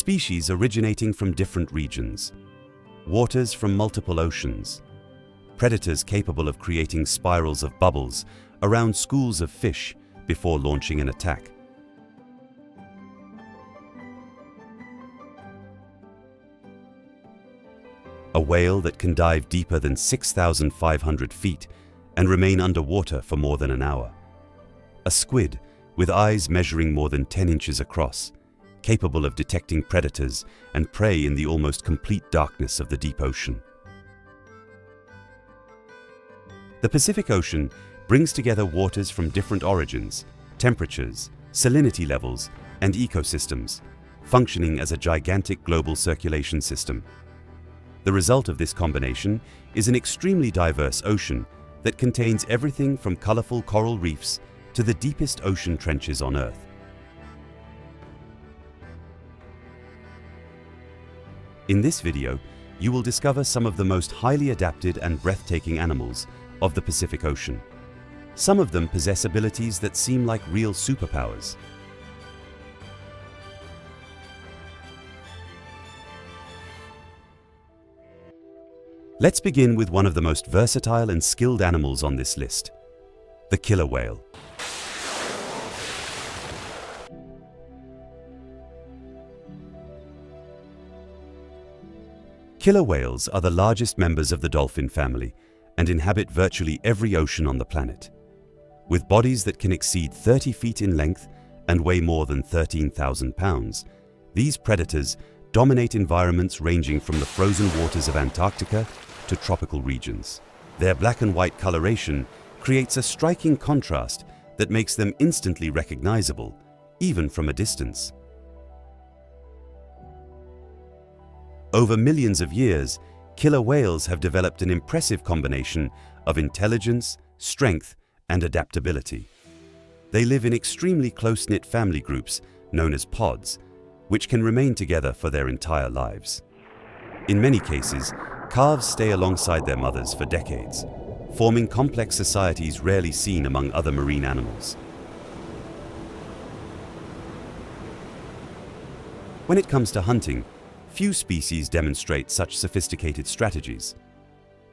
species originating from different regions, waters from multiple oceans, predators capable of creating spirals of bubbles around schools of fish before launching an attack. A whale that can dive deeper than 6,500 feet and remain underwater for more than an hour. A squid with eyes measuring more than 10 inches across, capable of detecting predators and prey in the almost complete darkness of the deep ocean. The Pacific Ocean brings together waters from different origins, temperatures, salinity levels, and ecosystems, functioning as a gigantic global circulation system. The result of this combination is an extremely diverse ocean that contains everything from colorful coral reefs to the deepest ocean trenches on Earth. In this video, you will discover some of the most highly adapted and breathtaking animals of the Pacific Ocean. Some of them possess abilities that seem like real superpowers. Let's begin with one of the most versatile and skilled animals on this list, the killer whale. Killer whales are the largest members of the dolphin family and inhabit virtually every ocean on the planet. With bodies that can exceed 30 feet in length and weigh more than 13,000 pounds, these predators dominate environments ranging from the frozen waters of Antarctica to tropical regions. Their black and white coloration creates a striking contrast that makes them instantly recognizable, even from a distance. Over millions of years, killer whales have developed an impressive combination of intelligence, strength, and adaptability. They live in extremely close-knit family groups known as pods, which can remain together for their entire lives. In many cases, calves stay alongside their mothers for decades, forming complex societies rarely seen among other marine animals. When it comes to hunting, few species demonstrate such sophisticated strategies.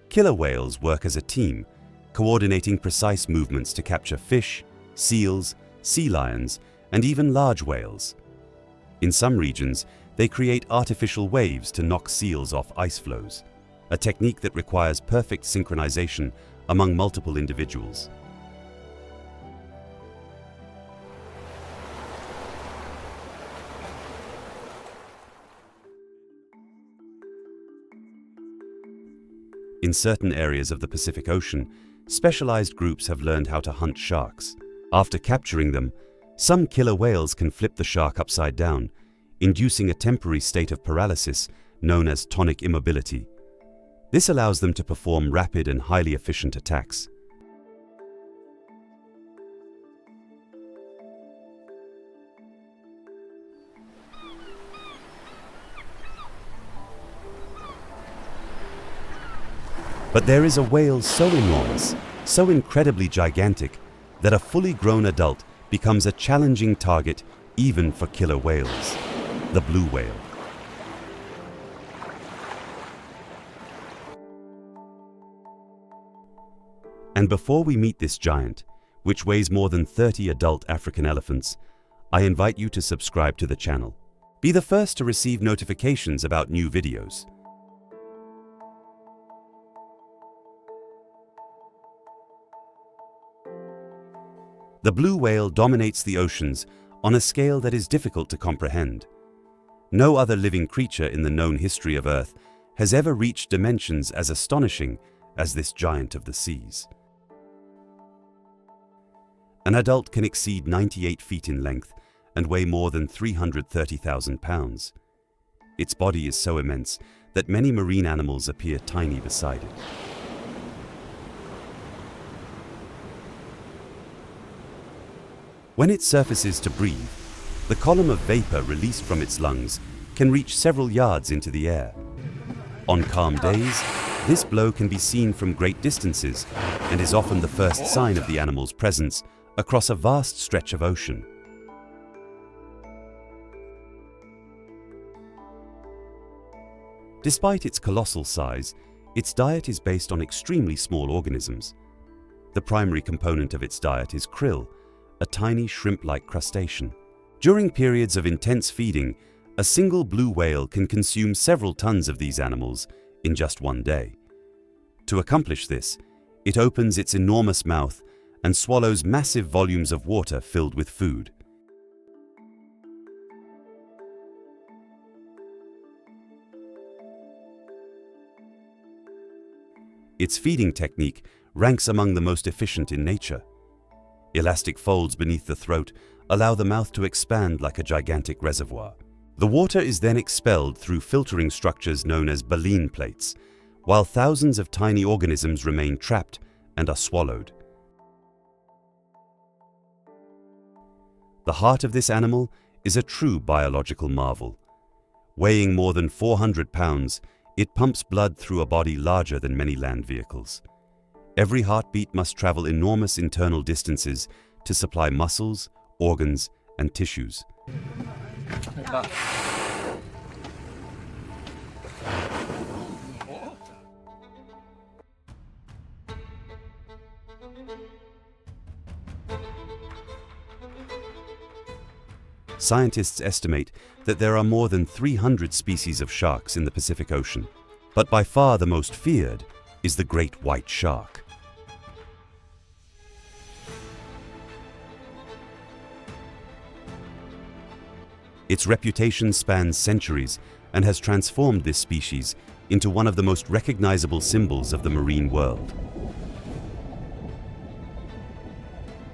Killer whales work as a team, coordinating precise movements to capture fish, seals, sea lions, and even large whales. In some regions, they create artificial waves to knock seals off ice floes, a technique that requires perfect synchronization among multiple individuals. In certain areas of the Pacific Ocean, specialized groups have learned how to hunt sharks. After capturing them, some killer whales can flip the shark upside down, inducing a temporary state of paralysis known as tonic immobility. This allows them to perform rapid and highly efficient attacks. But there is a whale so enormous, so incredibly gigantic, that a fully grown adult becomes a challenging target even for killer whales, the blue whale. And before we meet this giant, which weighs more than 30 adult African elephants, I invite you to subscribe to the channel. Be the first to receive notifications about new videos. The blue whale dominates the oceans on a scale that is difficult to comprehend. No other living creature in the known history of Earth has ever reached dimensions as astonishing as this giant of the seas. An adult can exceed 98 feet in length and weigh more than 330,000 pounds. Its body is so immense that many marine animals appear tiny beside it. When it surfaces to breathe, the column of vapor released from its lungs can reach several yards into the air. On calm days, this blow can be seen from great distances and is often the first sign of the animal's presence across a vast stretch of ocean. Despite its colossal size, its diet is based on extremely small organisms. The primary component of its diet is krill, a tiny shrimp-like crustacean. During periods of intense feeding, a single blue whale can consume several tons of these animals in just one day. To accomplish this, it opens its enormous mouth and swallows massive volumes of water filled with food. Its feeding technique ranks among the most efficient in nature. Elastic folds beneath the throat allow the mouth to expand like a gigantic reservoir. The water is then expelled through filtering structures known as baleen plates, while thousands of tiny organisms remain trapped and are swallowed. The heart of this animal is a true biological marvel. Weighing more than 400 pounds, it pumps blood through a body larger than many land vehicles. Every heartbeat must travel enormous internal distances to supply muscles, organs, and tissues. Scientists estimate that there are more than 300 species of sharks in the Pacific Ocean, but by far the most feared is the great white shark. Its reputation spans centuries and has transformed this species into one of the most recognizable symbols of the marine world.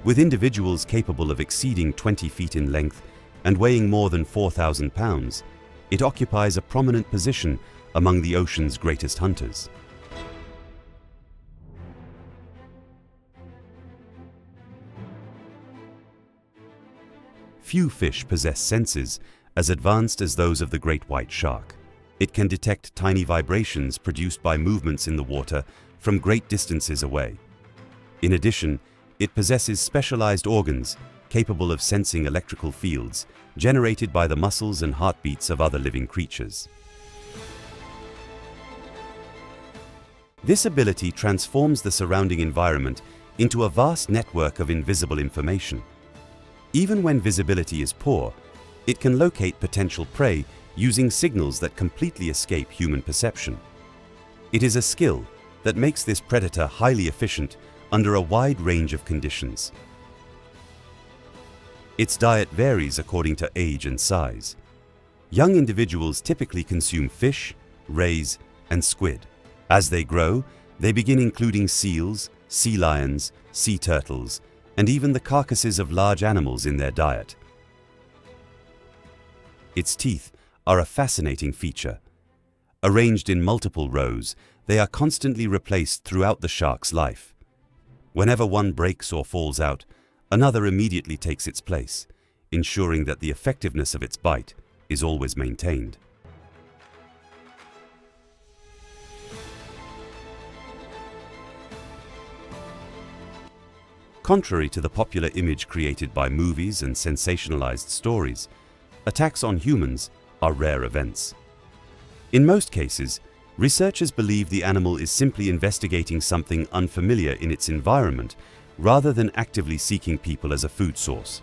With individuals capable of exceeding 20 feet in length and weighing more than 4,000 pounds, it occupies a prominent position among the ocean's greatest hunters. Few fish possess senses as advanced as those of the great white shark. It can detect tiny vibrations produced by movements in the water from great distances away. In addition, it possesses specialized organs capable of sensing electrical fields generated by the muscles and heartbeats of other living creatures. This ability transforms the surrounding environment into a vast network of invisible information. Even when visibility is poor, it can locate potential prey using signals that completely escape human perception. It is a skill that makes this predator highly efficient under a wide range of conditions. Its diet varies according to age and size. Young individuals typically consume fish, rays, and squid. As they grow, they begin including seals, sea lions, sea turtles, and even the carcasses of large animals in their diet. Its teeth are a fascinating feature. Arranged in multiple rows, they are constantly replaced throughout the shark's life. Whenever one breaks or falls out, another immediately takes its place, ensuring that the effectiveness of its bite is always maintained. Contrary to the popular image created by movies and sensationalized stories, attacks on humans are rare events. In most cases, researchers believe the animal is simply investigating something unfamiliar in its environment rather than actively seeking people as a food source.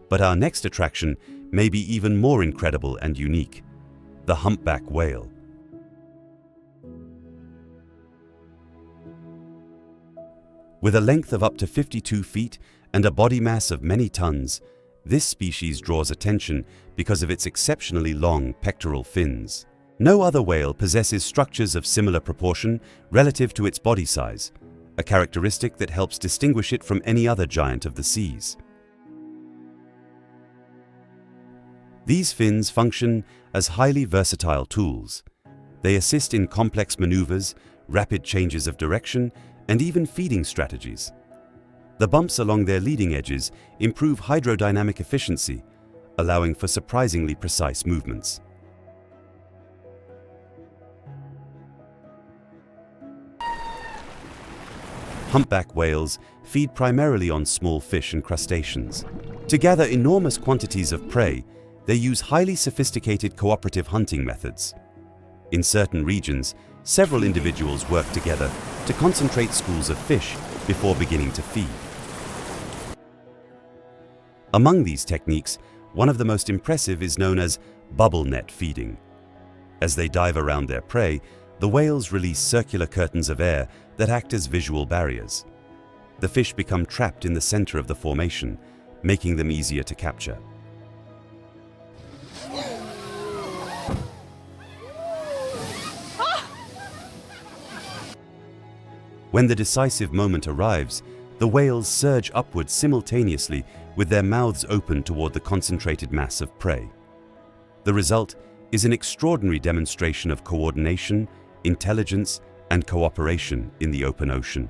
But our next attraction may be even more incredible and unique: the humpback whale. With a length of up to 52 feet and a body mass of many tons, this species draws attention because of its exceptionally long pectoral fins. No other whale possesses structures of similar proportion relative to its body size, a characteristic that helps distinguish it from any other giant of the seas. These fins function as highly versatile tools. They assist in complex maneuvers, rapid changes of direction, and even feeding strategies. The bumps along their leading edges improve hydrodynamic efficiency, allowing for surprisingly precise movements. Humpback whales feed primarily on small fish and crustaceans. To gather enormous quantities of prey, they use highly sophisticated cooperative hunting methods. In certain regions, several individuals work together to concentrate schools of fish before beginning to feed. Among these techniques, one of the most impressive is known as bubble net feeding. As they dive around their prey, the whales release circular curtains of air that act as visual barriers. The fish become trapped in the center of the formation, making them easier to capture. When the decisive moment arrives, the whales surge upwards simultaneously with their mouths open toward the concentrated mass of prey. The result is an extraordinary demonstration of coordination, intelligence, and cooperation in the open ocean.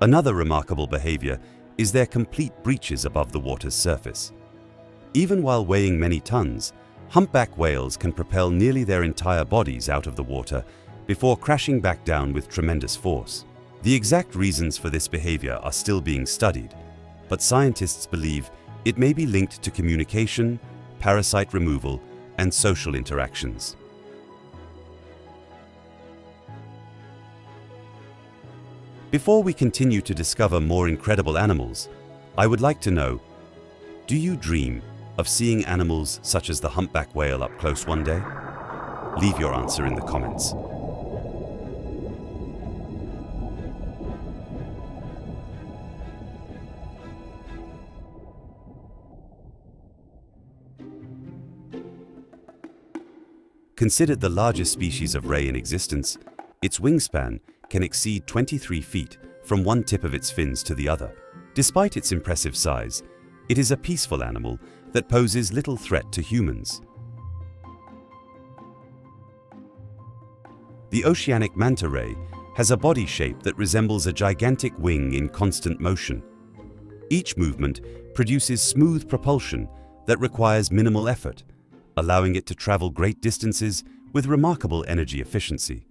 Another remarkable behavior is their complete breaches above the water's surface. Even while weighing many tons, humpback whales can propel nearly their entire bodies out of the water before crashing back down with tremendous force. The exact reasons for this behavior are still being studied, but scientists believe it may be linked to communication, parasite removal, and social interactions. Before we continue to discover more incredible animals, I would like to know, do you dream of seeing animals such as the humpback whale up close one day? Leave your answer in the comments. Considered the largest species of ray in existence, its wingspan can exceed 23 feet from one tip of its fins to the other. Despite its impressive size, it is a peaceful animal that poses little threat to humans. The oceanic manta ray has a body shape that resembles a gigantic wing in constant motion. Each movement produces smooth propulsion that requires minimal effort, allowing it to travel great distances with remarkable energy efficiency.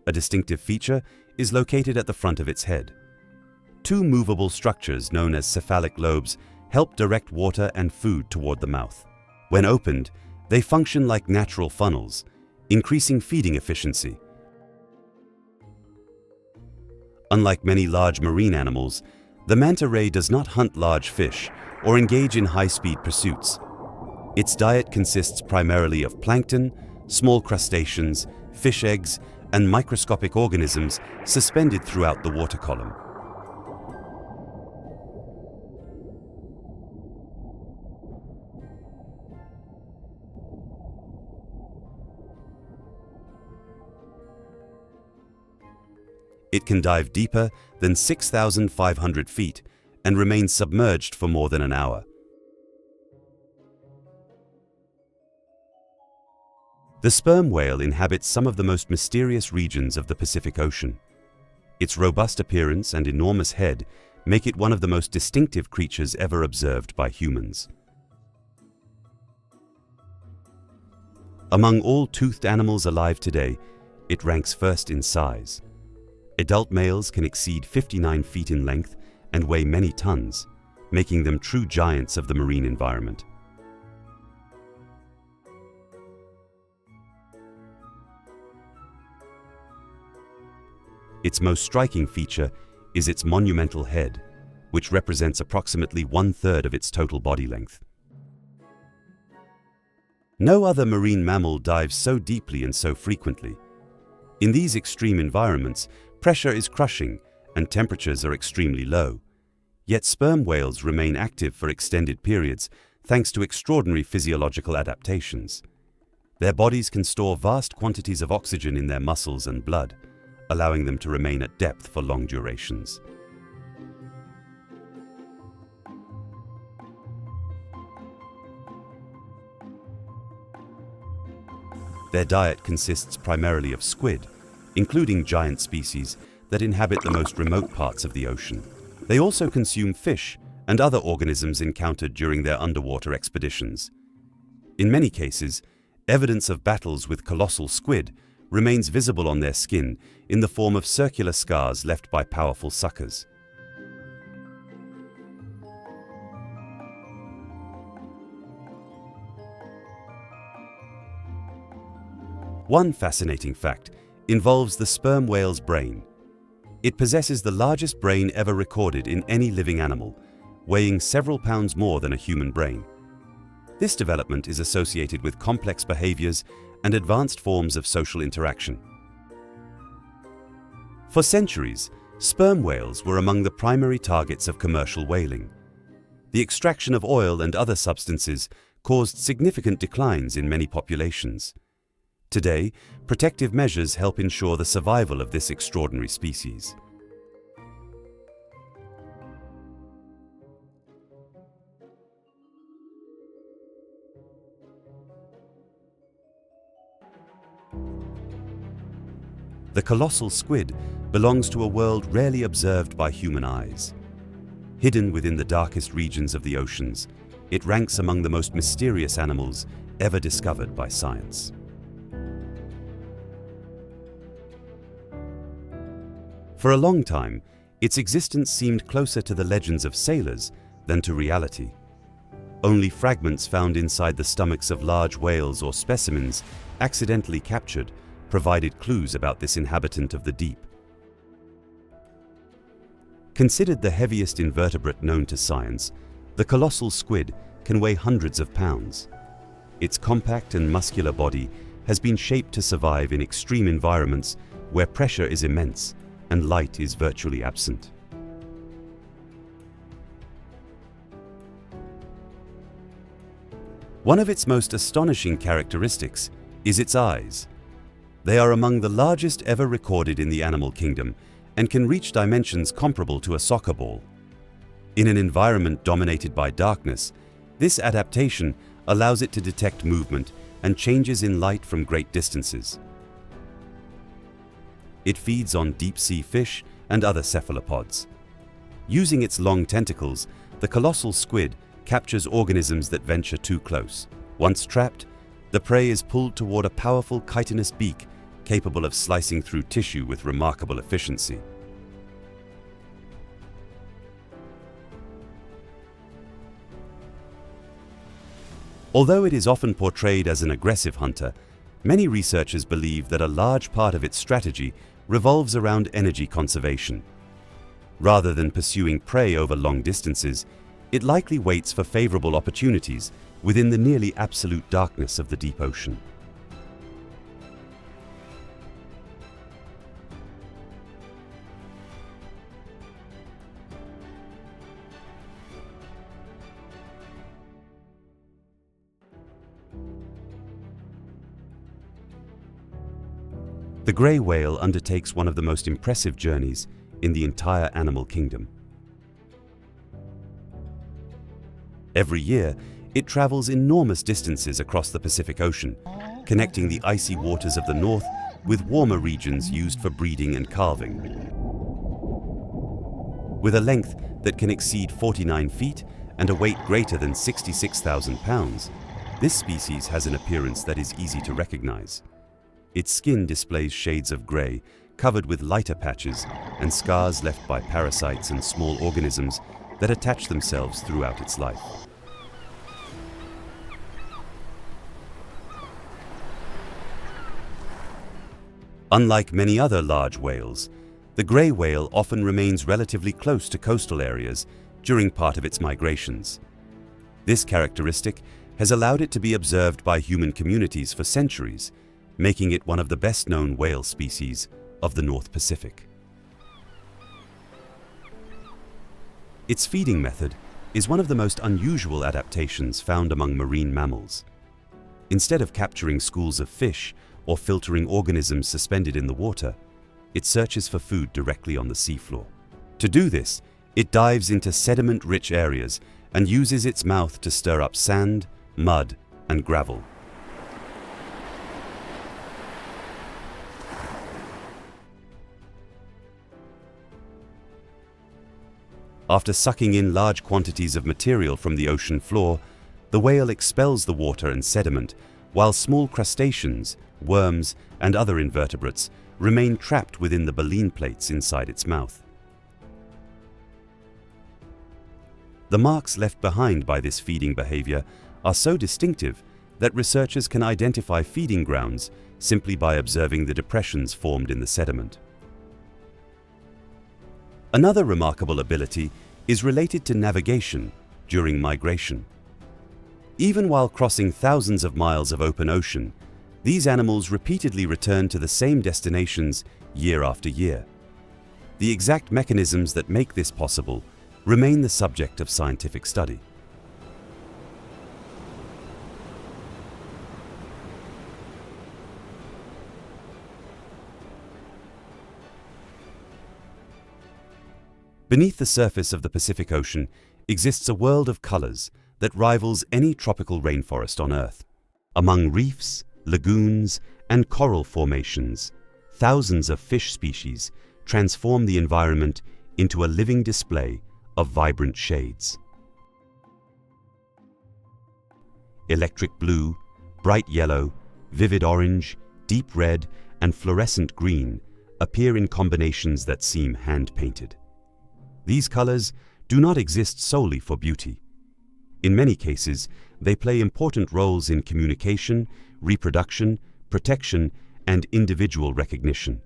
A distinctive feature is located at the front of its head. Two movable structures known as cephalic lobes help direct water and food toward the mouth. When opened, they function like natural funnels, increasing feeding efficiency. Unlike many large marine animals, the manta ray does not hunt large fish or engage in high-speed pursuits. Its diet consists primarily of plankton, small crustaceans, fish eggs, and microscopic organisms suspended throughout the water column. It can dive deeper than 6,500 feet and remain submerged for more than an hour. The sperm whale inhabits some of the most mysterious regions of the Pacific Ocean. Its robust appearance and enormous head make it one of the most distinctive creatures ever observed by humans. Among all toothed animals alive today, it ranks first in size. Adult males can exceed 59 feet in length and weigh many tons, making them true giants of the marine environment. Its most striking feature is its monumental head, which represents approximately 1/3 of its total body length. No other marine mammal dives so deeply and so frequently. In these extreme environments, pressure is crushing and temperatures are extremely low. Yet sperm whales remain active for extended periods thanks to extraordinary physiological adaptations. Their bodies can store vast quantities of oxygen in their muscles and blood, allowing them to remain at depth for long durations. Their diet consists primarily of squid, including giant species that inhabit the most remote parts of the ocean. They also consume fish and other organisms encountered during their underwater expeditions. In many cases, Evidence of battles with colossal squid remains visible on their skin in the form of circular scars left by powerful suckers. One fascinating fact involves the sperm whale's brain. It possesses the largest brain ever recorded in any living animal, weighing several pounds more than a human brain. This development is associated with complex behaviors and advanced forms of social interaction. For centuries, sperm whales were among the primary targets of commercial whaling. The extraction of oil and other substances caused significant declines in many populations. Today, protective measures help ensure the survival of this extraordinary species. The colossal squid belongs to a world rarely observed by human eyes. Hidden within the darkest regions of the oceans, it ranks among the most mysterious animals ever discovered by science. For a long time, its existence seemed closer to the legends of sailors than to reality. Only fragments found inside the stomachs of large whales or specimens accidentally captured provided clues about this inhabitant of the deep. Considered the heaviest invertebrate known to science, the colossal squid can weigh hundreds of pounds. Its compact and muscular body has been shaped to survive in extreme environments where pressure is immense and light is virtually absent. One of its most astonishing characteristics is its eyes. They are among the largest ever recorded in the animal kingdom and can reach dimensions comparable to a soccer ball. In an environment dominated by darkness, this adaptation allows it to detect movement and changes in light from great distances. It feeds on deep-sea fish and other cephalopods. Using its long tentacles, the colossal squid captures organisms that venture too close. Once trapped, the prey is pulled toward a powerful chitinous beak capable of slicing through tissue with remarkable efficiency. Although it is often portrayed as an aggressive hunter, many researchers believe that a large part of its strategy revolves around energy conservation. Rather than pursuing prey over long distances, it likely waits for favorable opportunities within the nearly absolute darkness of the deep ocean. The grey whale undertakes one of the most impressive journeys in the entire animal kingdom. Every year, it travels enormous distances across the Pacific Ocean, connecting the icy waters of the north with warmer regions used for breeding and calving. With a length that can exceed 49 feet and a weight greater than 66,000 pounds, this species has an appearance that is easy to recognize. Its skin displays shades of grey, covered with lighter patches and scars left by parasites and small organisms that attach themselves throughout its life. Unlike many other large whales, the grey whale often remains relatively close to coastal areas during part of its migrations. This characteristic has allowed it to be observed by human communities for centuries, making it one of the best-known whale species of the North Pacific. Its feeding method is one of the most unusual adaptations found among marine mammals. Instead of capturing schools of fish or filtering organisms suspended in the water, it searches for food directly on the seafloor. To do this, it dives into sediment-rich areas and uses its mouth to stir up sand, mud, and gravel. After sucking in large quantities of material from the ocean floor, the whale expels the water and sediment while small crustaceans, worms, and other invertebrates remain trapped within the baleen plates inside its mouth. The marks left behind by this feeding behavior are so distinctive that researchers can identify feeding grounds simply by observing the depressions formed in the sediment. Another remarkable ability is related to navigation during migration. Even while crossing thousands of miles of open ocean, these animals repeatedly return to the same destinations year after year. The exact mechanisms that make this possible remain the subject of scientific study. Beneath the surface of the Pacific Ocean exists a world of colors that rivals any tropical rainforest on Earth. Among reefs, lagoons, and coral formations, thousands of fish species transform the environment into a living display of vibrant shades. Electric blue, bright yellow, vivid orange, deep red, and fluorescent green appear in combinations that seem hand-painted. These colors do not exist solely for beauty. In many cases, they play important roles in communication, reproduction, protection, and individual recognition.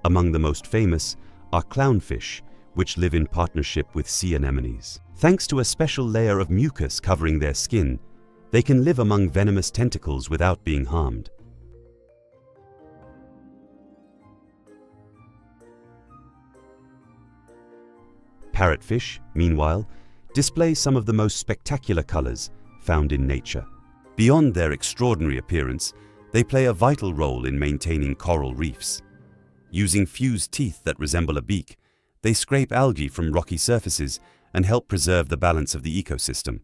Among the most famous are clownfish, which live in partnership with sea anemones. Thanks to a special layer of mucus covering their skin, they can live among venomous tentacles without being harmed. Parrotfish, meanwhile, display some of the most spectacular colors found in nature. Beyond their extraordinary appearance, they play a vital role in maintaining coral reefs. Using fused teeth that resemble a beak, they scrape algae from rocky surfaces and help preserve the balance of the ecosystem.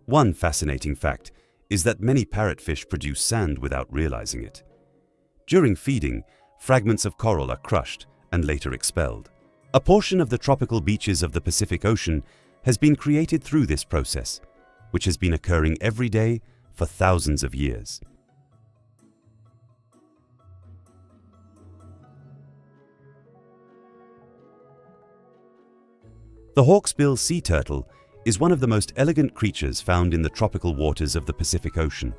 One fascinating fact is that many parrotfish produce sand without realizing it. During feeding, fragments of coral are crushed and later expelled. A portion of the tropical beaches of the Pacific Ocean has been created through this process, which has been occurring every day for thousands of years. The hawksbill sea turtle is one of the most elegant creatures found in the tropical waters of the Pacific Ocean.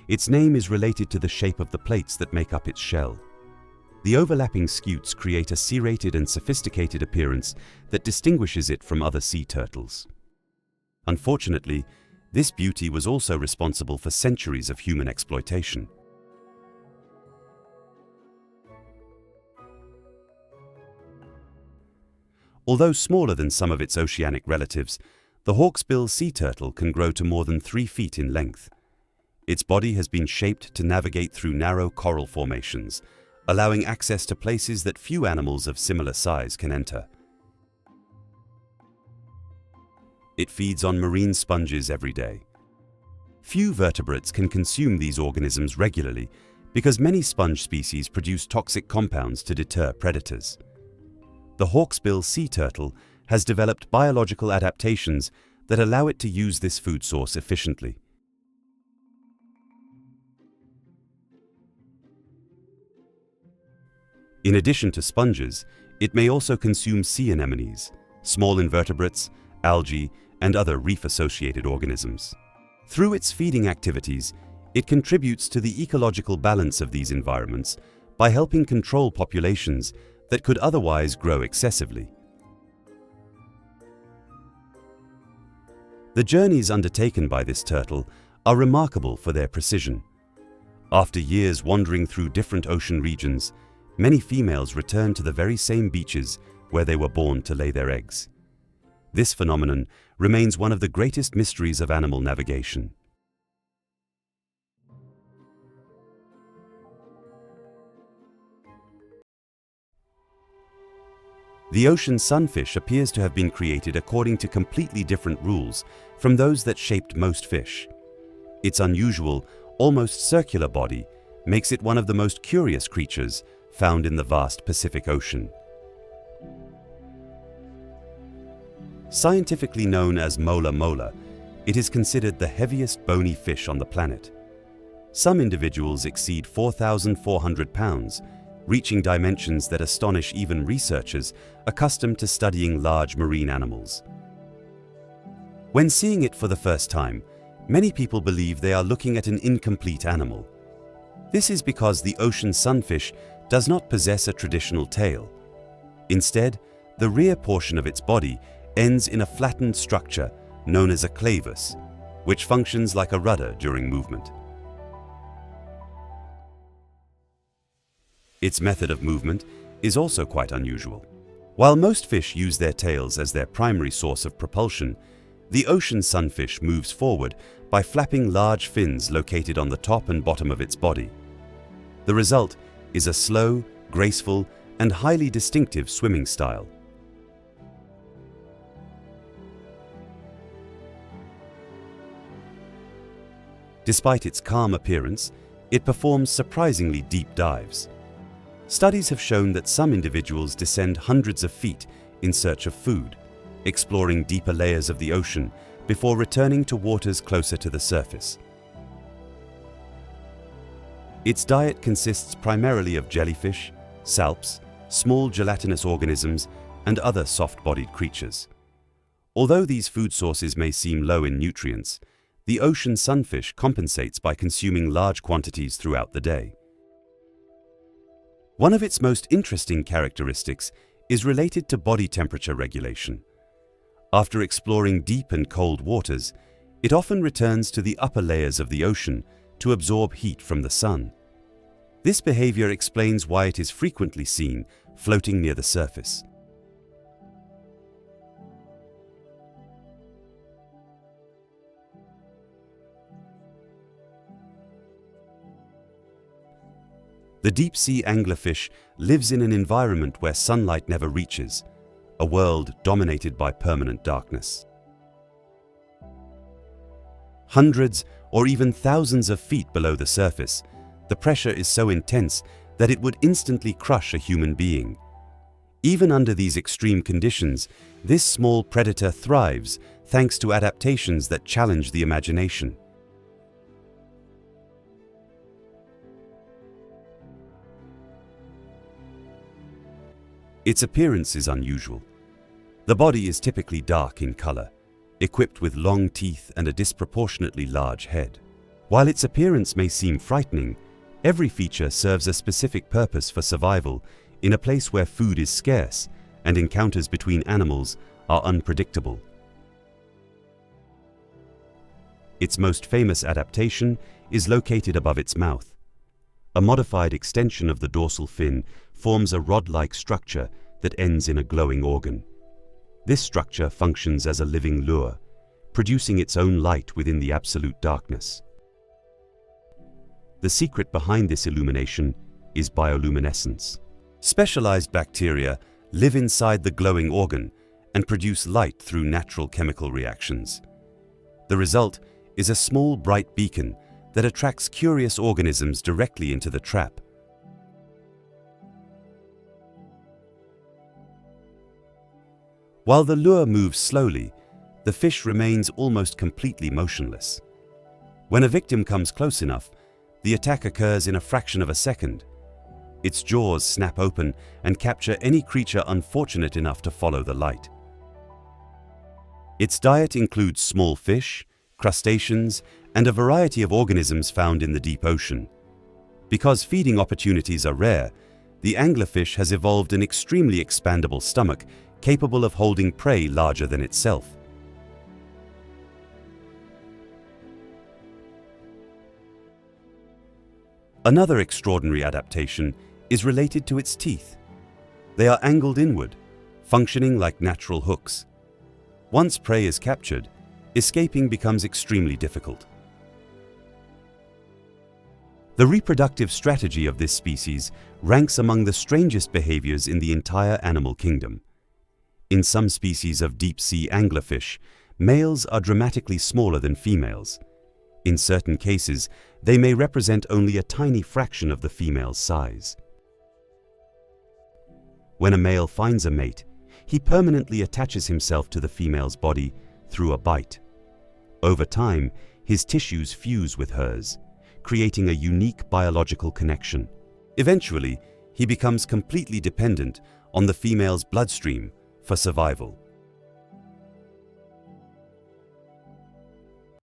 Its name is related to the shape of the plates that make up its shell. The overlapping scutes create a serrated and sophisticated appearance that distinguishes it from other sea turtles. Unfortunately, this beauty was also responsible for centuries of human exploitation. Although smaller than some of its oceanic relatives, the hawksbill sea turtle can grow to more than 3 feet in length. Its body has been shaped to navigate through narrow coral formations, allowing access to places that few animals of similar size can enter. It feeds on marine sponges every day. Few vertebrates can consume these organisms regularly because many sponge species produce toxic compounds to deter predators. The hawksbill sea turtle has developed biological adaptations that allow it to use this food source efficiently. In addition to sponges, it may also consume sea anemones, small invertebrates, algae, and other reef-associated organisms. Through its feeding activities, it contributes to the ecological balance of these environments by helping control populations that could otherwise grow excessively. The journeys undertaken by this turtle are remarkable for their precision. After years wandering through different ocean regions, many females return to the very same beaches where they were born to lay their eggs. This phenomenon remains one of the greatest mysteries of animal navigation. The ocean sunfish appears to have been created according to completely different rules from those that shaped most fish. Its unusual, almost circular body makes it one of the most curious creatures found in the vast Pacific Ocean. Scientifically known as mola mola, it is considered the heaviest bony fish on the planet. Some individuals exceed 4,400 pounds, reaching dimensions that astonish even researchers accustomed to studying large marine animals. When seeing it for the first time, many people believe they are looking at an incomplete animal. This is because the ocean sunfish does not possess a traditional tail. Instead, the rear portion of its body ends in a flattened structure known as a clavus, which functions like a rudder during movement. Its method of movement is also quite unusual. While most fish use their tails as their primary source of propulsion, the ocean sunfish moves forward by flapping large fins located on the top and bottom of its body. The result is a slow, graceful, and highly distinctive swimming style. Despite its calm appearance, it performs surprisingly deep dives. Studies have shown that some individuals descend hundreds of feet in search of food, exploring deeper layers of the ocean before returning to waters closer to the surface. Its diet consists primarily of jellyfish, salps, small gelatinous organisms, and other soft-bodied creatures. Although these food sources may seem low in nutrients, the ocean sunfish compensates by consuming large quantities throughout the day. One of its most interesting characteristics is related to body temperature regulation. After exploring deep and cold waters, it often returns to the upper layers of the ocean to absorb heat from the sun. This behavior explains why it is frequently seen floating near the surface. The deep-sea anglerfish lives in an environment where sunlight never reaches, a world dominated by permanent darkness. Hundreds or even thousands of feet below the surface, the pressure is so intense that it would instantly crush a human being. Even under these extreme conditions, this small predator thrives thanks to adaptations that challenge the imagination. Its appearance is unusual. The body is typically dark in color, equipped with long teeth and a disproportionately large head. While its appearance may seem frightening, every feature serves a specific purpose for survival in a place where food is scarce and encounters between animals are unpredictable. Its most famous adaptation is located above its mouth. A modified extension of the dorsal fin forms a rod-like structure that ends in a glowing organ. This structure functions as a living lure, producing its own light within the absolute darkness. The secret behind this illumination is bioluminescence. Specialized bacteria live inside the glowing organ and produce light through natural chemical reactions. The result is a small bright beacon that attracts curious organisms directly into the trap. While the lure moves slowly, the fish remains almost completely motionless. When a victim comes close enough, the attack occurs in a fraction of a second. Its jaws snap open and capture any creature unfortunate enough to follow the light. Its diet includes small fish, crustaceans, and a variety of organisms found in the deep ocean. Because feeding opportunities are rare, the anglerfish has evolved an extremely expandable stomach capable of holding prey larger than itself. Another extraordinary adaptation is related to its teeth. They are angled inward, functioning like natural hooks. Once prey is captured, escaping becomes extremely difficult. The reproductive strategy of this species ranks among the strangest behaviors in the entire animal kingdom. In some species of deep-sea anglerfish, males are dramatically smaller than females. In certain cases, they may represent only a tiny fraction of the female's size. When a male finds a mate, he permanently attaches himself to the female's body through a bite. Over time, his tissues fuse with hers, creating a unique biological connection. Eventually, he becomes completely dependent on the female's bloodstream for survival.